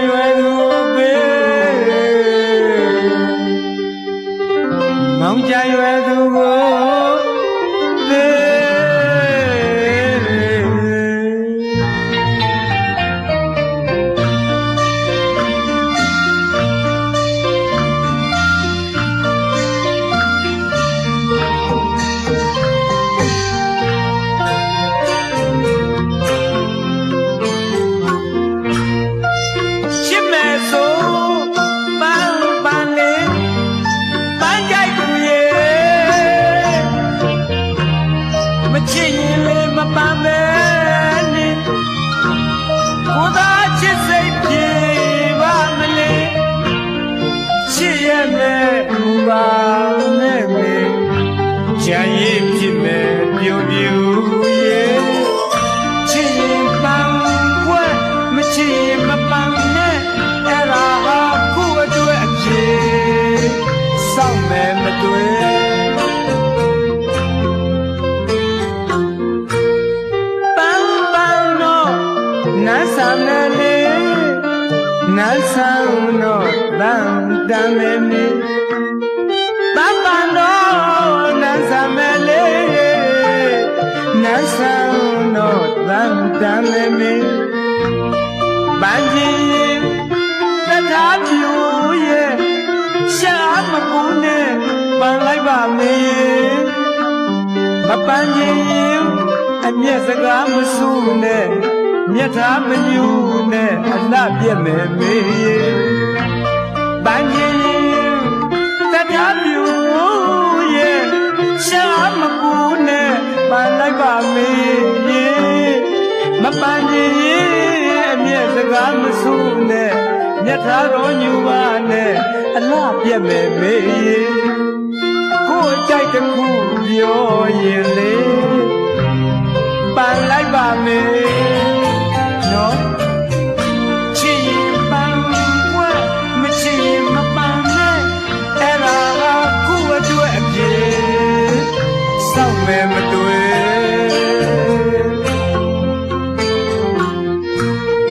ရွယ်သူပေးမောင်ကြရွယ်သူကိုပေးချစ်ရင်လေးမပန်းမဲနေကိုသာချစ်စိတ်ပြေပါမလေးချစ်ရမယ်ဘူပါနဲ့မေချမ်းရည်ဖြစ်မယ်ပြုံးပြူရဲ့ချစ်ရင်ပန်းကွယ်မချစ်ရင်မပန်းနဲ့အဲ့ဒါဟာခုအတွက်အဖြစ်စောင့်မယ်မတွေ့နတ်ဆာမဲလေးနတ်ဆာနောတန်တမ်းမဲမေပပန်တော့နတ်ဆာမဲလေးနတ်ဆာနောတန်တမ်းမဲမေပန်းကြီးတထားပြူရဲ့ရှာမပူနဲ့ပန်းလိုက်ပါမေမပန်းကြီးအမျက်စကားမဆူနဲ့မြတ်သားမညူနဲ့အလှပြက်မယ်မေပန်းကြီးတထားပြူရဲ့ရှာမပူနဲ့ပန်းလိုက်ပါမေမပန်းကြီးအမျက်စကားမဆူနဲ့မြတ်သားတော်ညူပါနဲ့အလှပြက်မယ်မေကိုယ်ကြိုက်တစ်ခုပြောရင်လေ